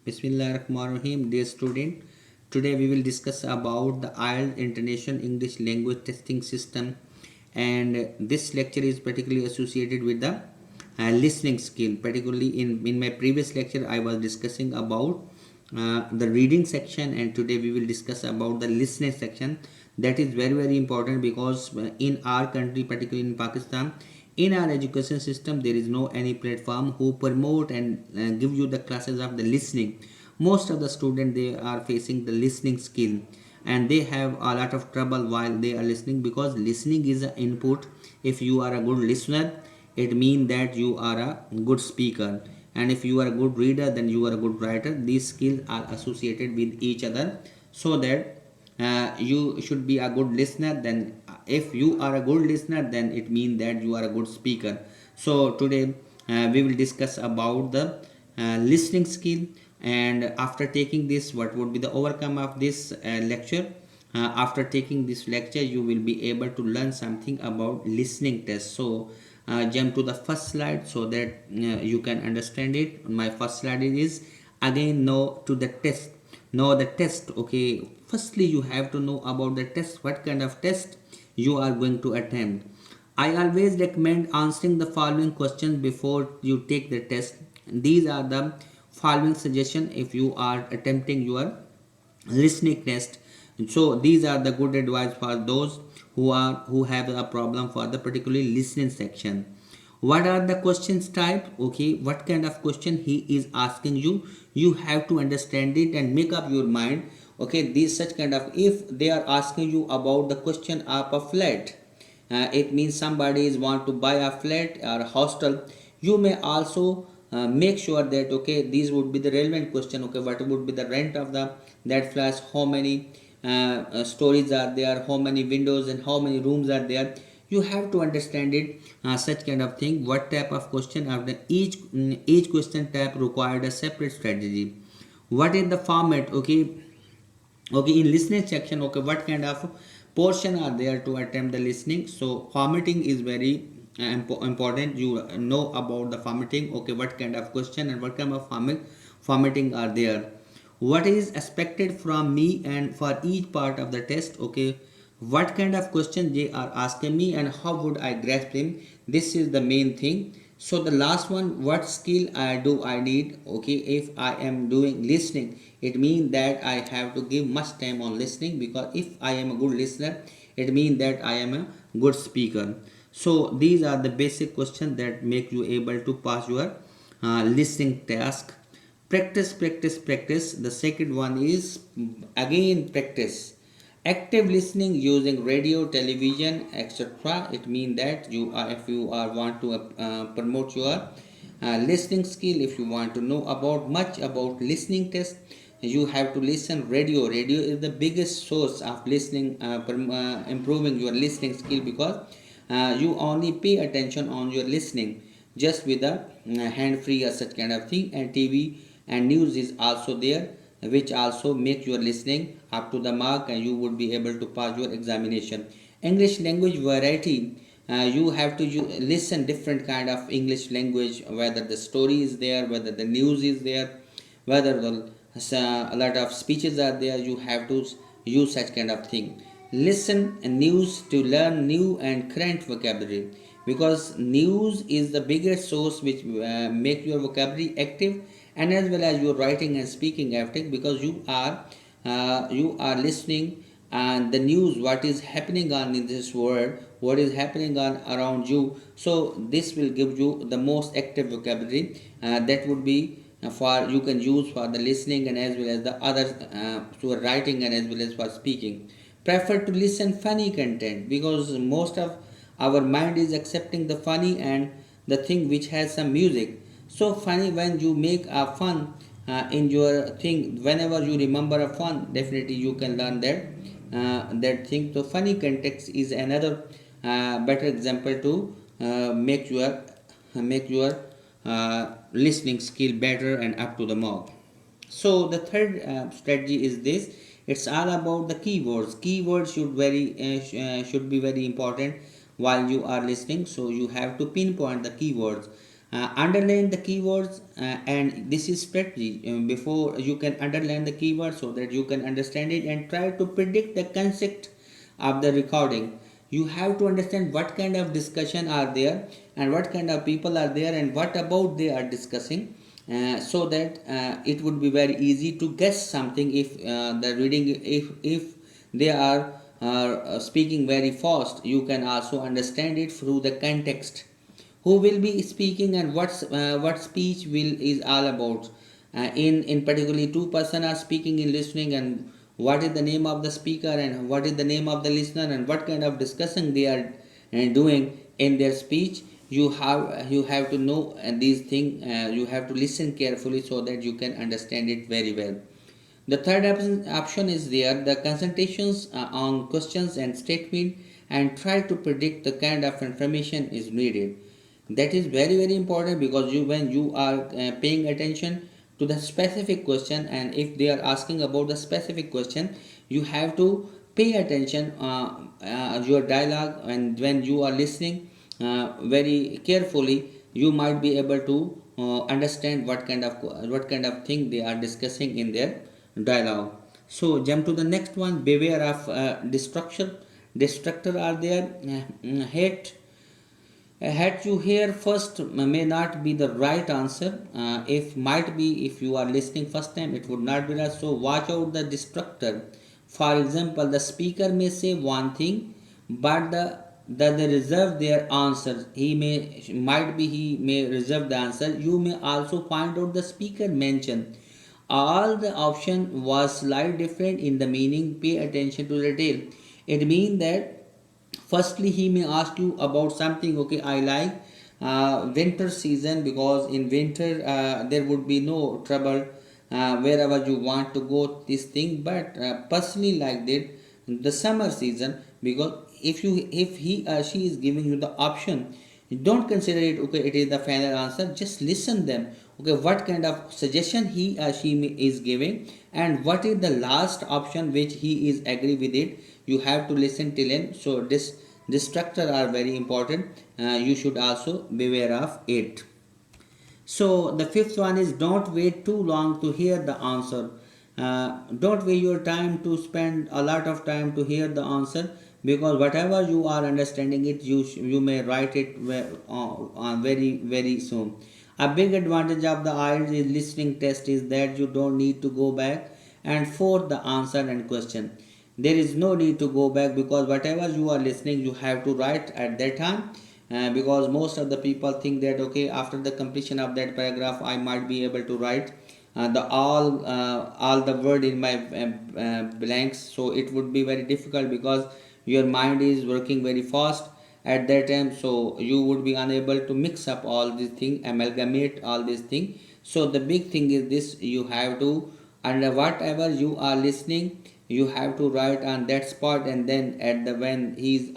Bismillahirrahmanirrahim. Dear student, today we will discuss about the IELTS International English Language Testing System, and this lecture is particularly associated with the listening skill. Particularly in my previous lecture, I was discussing about the reading section, and today we will discuss about the listening section. That is very important because in our country, particularly in Pakistan, in our education system there is no any platform who promote and give you the classes of the listening. Most of the students, they are facing the listening skill, and they have a lot of trouble while they are listening, because listening is an input. If you are a good listener, it means that you are a good speaker, and if you are a good reader, then you are a good writer. These skills are associated with each other, so that you should be a good listener. Then if you are a good listener, then it means that you are a good speaker. So today we will discuss about the listening skill, and after taking this, what would be the outcome of this lecture. After taking this lecture, you will be able to learn something about listening test. So jump to the first slide so that you can understand it. My first slide is again know to the test. Know the test. Okay, firstly you have to know about the test, what kind of test you are going to attempt. I always recommend answering the following questions before you take the test. These are the following suggestions if you are attempting your listening test. So these are the good advice for those who have a problem for the particularly listening section. What are the questions type? Okay, what kind of question he is asking you, you have to understand it and make up your mind. Okay, these such kind of, if they are asking you about the question of a flat, it means somebody is want to buy a flat or a hostel. You may also make sure that okay, these would be the relevant question. Okay, what would be the rent of the that flat, how many stories are there, how many windows and how many rooms are there. You have to understand it, such kind of thing. What type of question after each question type required a separate strategy. What is the format? Okay, in listening section, okay, what kind of portion are there to attempt the listening. So formatting is very important. You know about the formatting. Okay, what kind of question and what kind of formatting are there. What is expected from me and for each part of the test. Okay, what kind of question they are asking me and how would I grasp them. This is the main thing. So the last one, what skill do I need. Okay, if I am doing listening, it means that I have to give much time on listening, because if I am a good listener, it means that I am a good speaker. So these are the basic questions that make you able to pass your listening task. Practice. The second one is again practice. Active listening using radio, television, etc. It means that you are, if you are want to promote your listening skill, if you want to know about much about listening test, you have to listen radio. Radio is the biggest source of listening, improving your listening skill, because you only pay attention on your listening just with a hand free or such kind of thing. And TV and news is also there, which also make your listening up to the mark, and you would be able to pass your examination. English language variety. You have to listen different kind of English language, whether the story is there, whether the news is there, whether a lot of speeches are there. You have to use such kind of thing. Listen news to learn new and current vocabulary, because news is the biggest source which make your vocabulary active, and as well as your writing and speaking active, because you are listening and the news, what is happening on in this world, what is happening on around you. So this will give you the most active vocabulary, that would be for you can use for the listening and as well as the other for writing and as well as for speaking. Prefer to listen funny content, because most of our mind is accepting the funny and the thing which has some music. So funny, when you make a fun in your thing, whenever you remember a fun, definitely you can learn that thing. So funny context is another better example to make your listening skill better and up to the mark. So the third strategy is this. It's all about the keywords. Keywords should be very important while you are listening. So you have to pinpoint the keywords. Underline the keywords, and this is strategy. Before you can underline the keywords so that you can understand it, and try to predict the concept of the recording. You have to understand what kind of discussion are there, and what kind of people are there, and what about they are discussing, so that it would be very easy to guess something. If the reading, if they are speaking very fast, you can also understand it through the context, who will be speaking and what speech will is all about. In particularly two person are speaking in listening, and what is the name of the speaker, and what is the name of the listener, and what kind of discussion they are doing in their speech. You have to know these things. You have to listen carefully so that you can understand it very well. The third option is there, the concentrations on questions and statement, and try to predict the kind of information is needed. That is very very important, because when you are paying attention to the specific question, and if they are asking about the specific question, you have to pay attention your dialogue, and when you are listening very carefully, you might be able to understand what kind of thing they are discussing in their dialogue. So jump to the next one. Beware of distractor are there. Hate had you hear first may not be the right answer. If might be, if you are listening first time, it would not be right. So watch out the distractor. For example, the speaker may say one thing, but they reserve their answer. He may reserve the answer. You may also find out the speaker mention all the option was slightly different in the meaning. Pay attention to the detail. It means that firstly he may ask you about something. Okay, I like winter season, because in winter there would be no trouble wherever you want to go this thing. But personally like that, the summer season, because if he or she is giving you the option, don't consider it okay it is the final answer. Just listen them. Okay, what kind of suggestion he or she is giving, and what is the last option which he is agree with it. You have to listen till end. So this structure are very important. You should also beware of it. So the fifth one is, don't wait too long to hear the answer. Don't waste your time to spend a lot of time to hear the answer, because whatever you are understanding it, you may write it very very soon. A big advantage of the IELTS is listening test is that you don't need to go back and forth the answer and question. There is no need to go back, because whatever you are listening you have to write at that time. Because most of the people think that okay, after the completion of that paragraph I might be able to write the all the word in my blanks. So it would be very difficult, because your mind is working very fast at that time. So you would be unable to mix up all these things, amalgamate all these things. So the big thing is this: you have to, under whatever you are listening, you have to write on that spot. And then at the when he's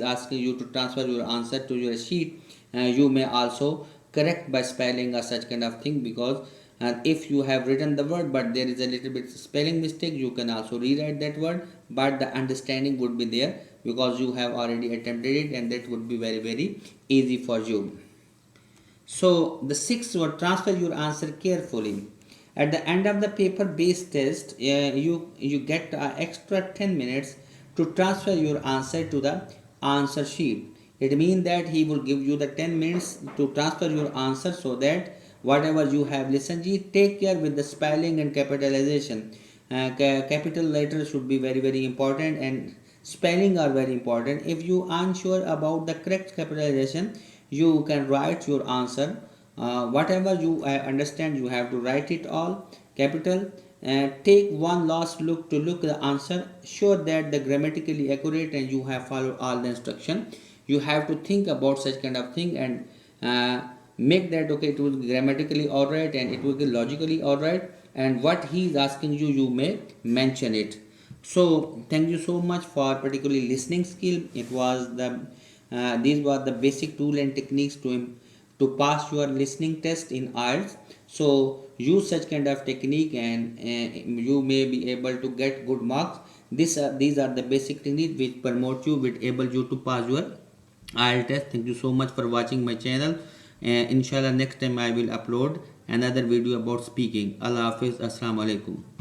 asking you to transfer your answer to your sheet, you may also correct by spelling or such kind of thing. Because if you have written the word but there is a little bit spelling mistake, you can also rewrite that word, but the understanding would be there, because you have already attempted it, and that would be very very easy for you. So the sixth word, transfer your answer carefully. At the end of the paper-based test, you get extra 10 minutes to transfer your answer to the answer sheet. It means that he will give you the 10 minutes to transfer your answer, so that whatever you have listened, take care with the spelling and capitalization. Capital letters should be very very important, and spelling are very important. If you are unsure about the correct capitalization, you can write your answer. Whatever you understand, you have to write it all capital. Take one last look to look the answer, sure that the grammatically accurate and you have followed all the instruction. You have to think about such kind of thing, and make that okay it will be grammatically alright, and it will be logically alright, and what he is asking you, you may mention it. So thank you so much for particularly listening skill. It was the these were the basic tool and techniques to pass your listening test in IELTS. So use such kind of technique, and you may be able to get good marks. These are the basic techniques which promote you, which able you to pass your IELTS test. Thank you so much for watching my channel. Inshallah, next time I will upload another video about speaking. Allah Hafiz. Assalamu alaikum.